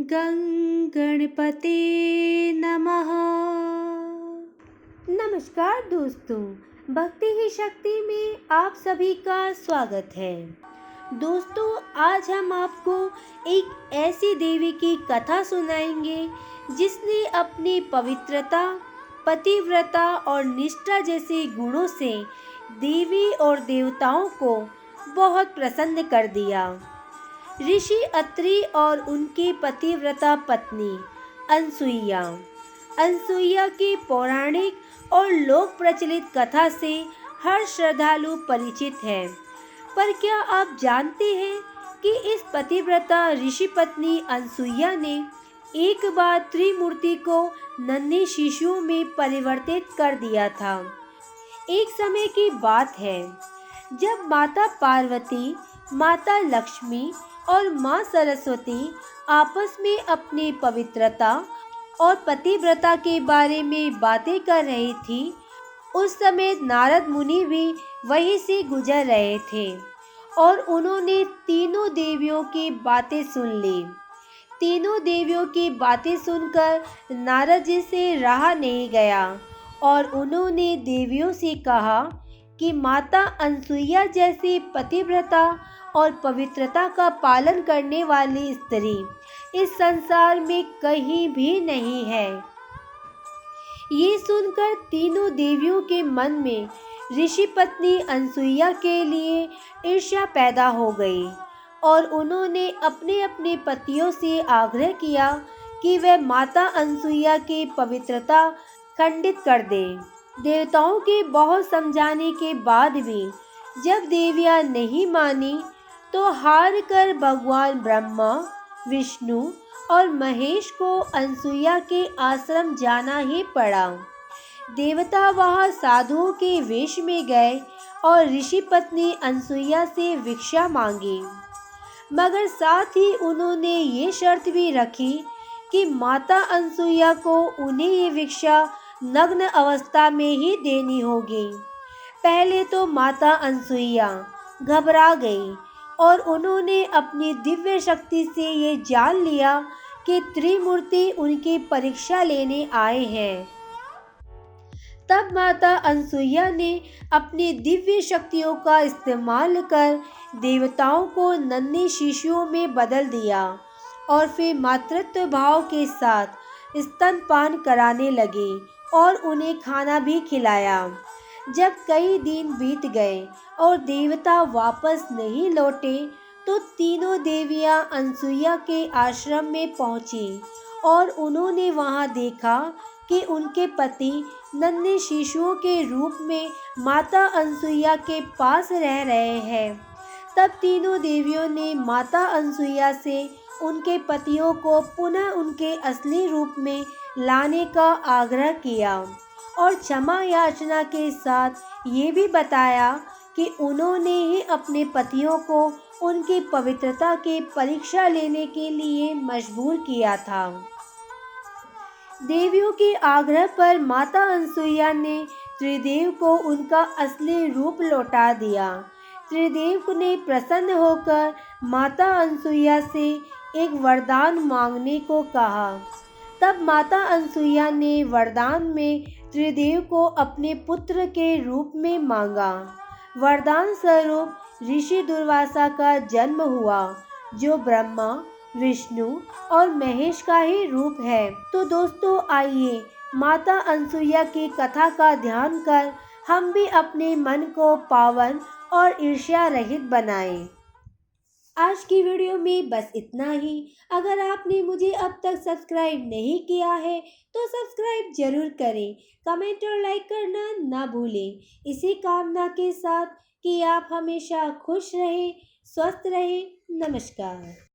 गं गणपते नमः। नमस्कार दोस्तों, भक्ति ही शक्ति में आप सभी का स्वागत है। दोस्तों, आज हम आपको एक ऐसी देवी की कथा सुनाएंगे जिसने अपनी पवित्रता, पतिव्रता और निष्ठा जैसे गुणों से देवी और देवताओं को बहुत प्रसन्न कर दिया। ऋषि अत्रि और उनकी पतिव्रता पत्नी अनसुईया। अनसुईया की पौराणिक और लोक प्रचलित कथा से हर श्रद्धालु परिचित है। पर क्या आप जानते हैं कि इस पतिव्रता ऋषि पत्नी अनसुईया ने एक बार त्रिमूर्ति को नन्हे शिशुओं में परिवर्तित कर दिया था। एक समय की बात है जब माता पार्वती, माता लक्ष्मी और माँ सरस्वती आपस में अपनी पवित्रता और पतिव्रता के बारे में बातें कर रही थी। उस समय नारद मुनि भी वहीं से गुजर रहे थे और उन्होंने तीनों देवियों की बातें सुन ली। तीनों देवियों की बातें सुनकर नारद जी से रहा नहीं गया और उन्होंने देवियों से कहा कि माता अनसुईया जैसी पतिव्रता और पवित्रता का पालन करने वाली स्त्री इस संसार में कहीं भी नहीं है। ये सुनकर तीनों देवियों के मन में ऋषि पत्नी अनसुईया के लिए ईर्ष्या पैदा हो गई और उन्होंने अपने अपने पतियों से आग्रह किया कि वे माता अनसुईया की पवित्रता खंडित कर दें। देवताओं के बहुत समझाने के बाद भी जब देवियां नहीं मानी तो हार कर भगवान ब्रह्मा, विष्णु और महेश को अनसुईया के आश्रम जाना ही पड़ा। देवता वहां साधुओं के वेश में गए और ऋषि पत्नी अनसुईया से भिक्षा मांगी, मगर साथ ही उन्होंने ये शर्त भी रखी कि माता अनसुईया को उन्हें ये भिक्षा नग्न अवस्था में ही देनी होगी। पहले तो माता अनसुईया घबरा गई और उन्होंने अपनी दिव्य शक्ति से ये जान लिया कि त्रिमूर्ति उनकी परीक्षा लेने आए हैं। तब माता अनसुईया ने अपनी दिव्य शक्तियों का इस्तेमाल कर देवताओं को नन्हे शिशुओं में बदल दिया और फिर मातृत्व भाव के साथ स्तनपान कराने लगी और उन्हें खाना भी खिलाया। जब कई दिन बीत गए और देवता वापस नहीं लौटे तो तीनों देवियां अनसुईया के आश्रम में पहुंची और उन्होंने वहां देखा कि उनके पति नन्हे शिशुओं के रूप में माता अनसुईया के पास रह रहे हैं। तब तीनों देवियों ने माता अनसुईया से उनके पतियों को पुनः उनके असली रूप में लाने का आग्रह किया और क्षमा याचना के साथ ये भी बताया कि उन्होंने ही अपने पतियों को उनकी पवित्रता की परीक्षा लेने के लिए मजबूर किया था। देवियों के आग्रह पर माता अनसुईया ने त्रिदेव को उनका असली रूप लौटा दिया। त्रिदेव ने प्रसन्न होकर माता अनसुईया से एक वरदान मांगने को कहा। तब माता अनसुईया ने वरदान में त्रिदेव को अपने पुत्र के रूप में मांगा। वरदान स्वरूप ऋषि दुर्वासा का जन्म हुआ, जो ब्रह्मा, विष्णु और महेश का ही रूप है। तो दोस्तों, आइए माता अनसुईया की कथा का ध्यान कर हम भी अपने मन को पावन और ईर्ष्या रहित बनाएं। आज की वीडियो में बस इतना ही। अगर आपने मुझे अब तक सब्सक्राइब नहीं किया है तो सब्सक्राइब जरूर करें, कमेंट और लाइक करना ना भूलें। इसी कामना के साथ कि आप हमेशा खुश रहें, स्वस्थ रहें। नमस्कार।